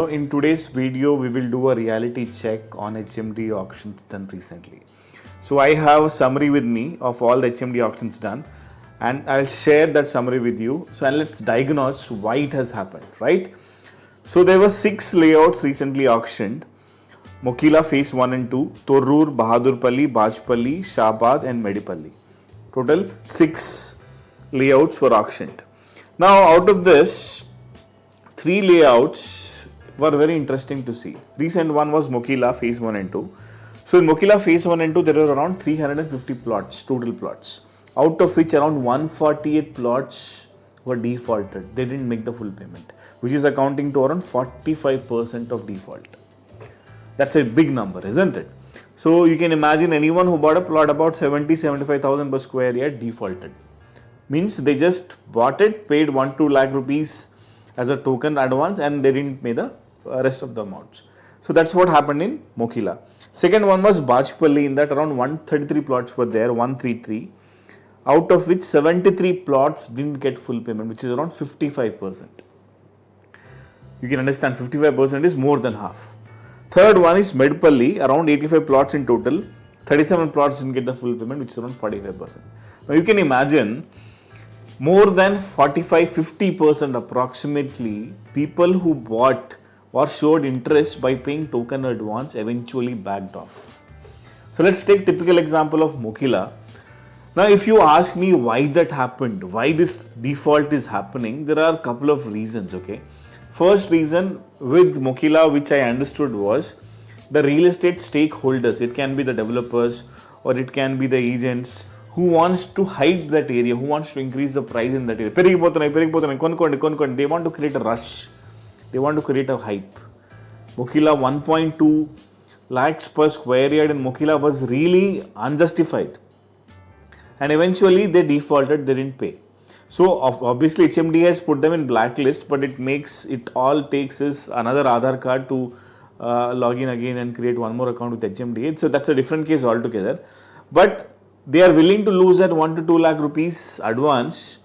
So in today's video, we will do a reality check on HMD auctions done recently. So I have a summary with me of all the HMD auctions done, and I'll share that summary with you. So and let's diagnose why it has happened, right? So there were 6 layouts recently auctioned. Mokila Phase 1 and 2, Torrur, Bahadurpalli, Bajpalli, Shabad and Medipalli. Total 6 layouts were auctioned. Now out of this, 3 layouts were very interesting to see. Recent one was Mokila Phase 1 and 2. So in Mokila Phase 1 and 2, there were around 350 plots, total plots, out of which around 148 plots were defaulted. They didn't make the full payment, which is accounting to around 45% of default. That's a big number, isn't it? So you can imagine anyone who bought a plot about 75,000 per square yard defaulted. Means they just bought it, paid 1-2 lakh rupees as a token advance, and they didn't pay the rest of the amounts. So that's what happened in Mokila. Second one was Bajpalli. In that around 133 plots were there, 133, out of which 73 plots didn't get full payment, which is around 55%. You can understand 55% is more than half. Third one is Medipalli, around 85 plots in total, 37 plots didn't get the full payment, which is around 45%. Now you can imagine more than 45-50% approximately people who bought or showed interest by paying token advance eventually backed off. So let's take typical example of Mokila. Now if you ask me why that happened, why this default is happening, there are a couple of reasons, okay. First reason with Mokila, which I understood, was the real estate stakeholders. It can be the developers or it can be the agents who wants to hype that area, who wants to increase the price in that area. They want to create a rush. They want to create a hype. Mokila 1.2 lakhs per square yard in Mokila was really unjustified. And eventually they defaulted, they didn't pay. So obviously HMD has put them in blacklist, but it all takes is another Aadhaar card to log in again and create one more account with HMD. So that's a different case altogether. But they are willing to lose that 1-2 lakh rupees advance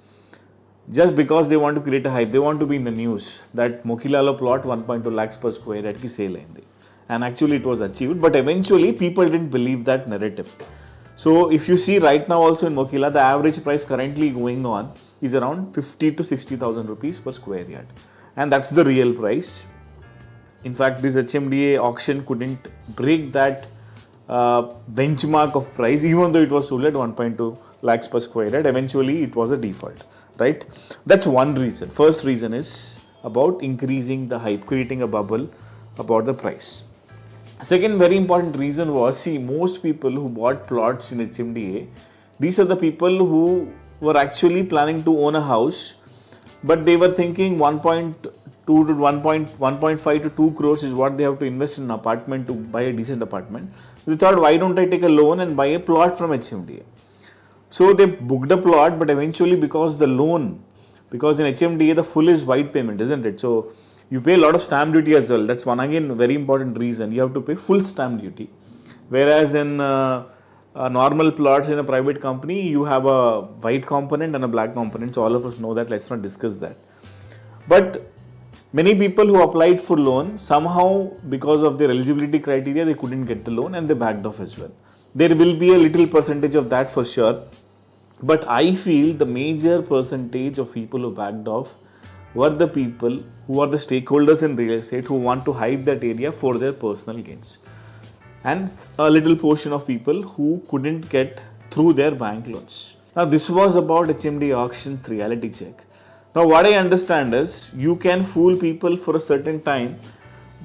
just because they want to create a hype. They want to be in the news that Mokilalo plot 1.2 lakhs per square yard ki sale aindi. And actually it was achieved, but eventually people didn't believe that narrative. So if you see right now also in Mokila, the average price currently going on is around 50 to 60,000 rupees per square yard. And that's the real price. In fact, this HMDA auction couldn't break that benchmark of price, even though it was sold at 1.2 lakhs per square yard. Eventually it was a default, right? That's one reason. First reason is about increasing the hype, creating a bubble about the price. Second very important reason was, see, most people who bought plots in HMDA, these are the people who were actually planning to own a house, but they were thinking 1.2 to 1.5 to 2 crores is what they have to invest in an apartment to buy a decent apartment. They thought, why don't I take a loan and buy a plot from HMDA? So they booked a plot, but eventually because the loan, because in HMDA the full is white payment, isn't it? So you pay a lot of stamp duty as well. That's one again very important reason. You have to pay full stamp duty. Whereas in normal plots in a private company, you have a white component and a black component. So all of us know that. Let's not discuss that. But many people who applied for loan, somehow because of their eligibility criteria, they couldn't get the loan and they backed off as well. There will be a little percentage of that for sure. But I feel the major percentage of people who backed off were the people who are the stakeholders in real estate who want to hype that area for their personal gains. And a little portion of people who couldn't get through their bank loans. Now this was about HMD auctions reality check. Now what I understand is you can fool people for a certain time,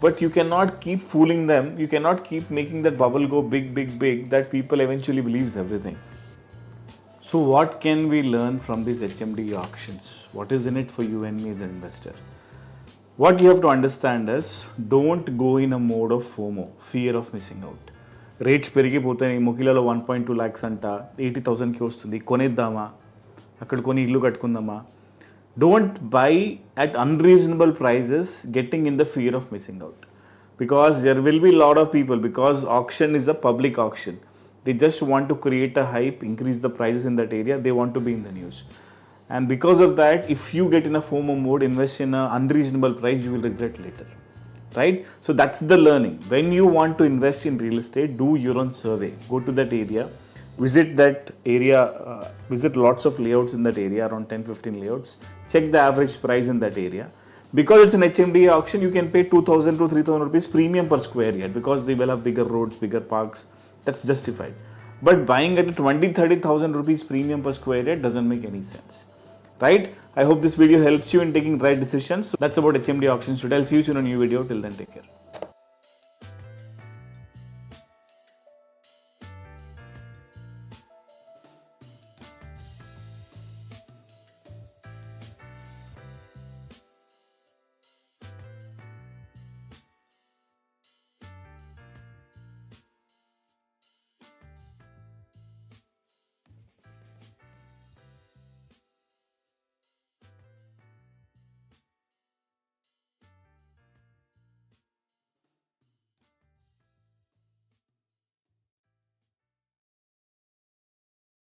but you cannot keep fooling them. You cannot keep making that bubble go big, big, big that people eventually believes everything. So what can we learn from these HMD auctions? What is in it for you and me as an investor? What you have to understand is don't go in a mode of FOMO, fear of missing out. Rates పెరిగిపోతాయి. మొకిలాలో 1.2 lakhs అంట, 80,000కి వస్తుంది, కొనేద్దామా, అక్కడ కొని ఇల్లు కట్టుకుందామా. Don't buy at unreasonable prices getting in the fear of missing out. Because there will be a lot of people, because auction is a public auction. They just want to create a hype, increase the prices in that area. They want to be in the news. And because of that, if you get in a FOMO mode, invest in an unreasonable price, you will regret later. right? So that's the learning. When you want to invest in real estate, do your own survey. Go to that area, visit that area, visit lots of layouts in that area, around 10-15 layouts. Check the average price in that area. Because it's an HMDA auction, you can pay 2,000 to 3,000 rupees premium per square yard because they will have bigger roads, bigger parks. That's justified. But buying at a 20,000-30,000 rupees premium per square yard doesn't make any sense, right? I hope this video helps you in taking right decisions. So that's about HMD auctions today. I'll see you in a new video. Till then, take care.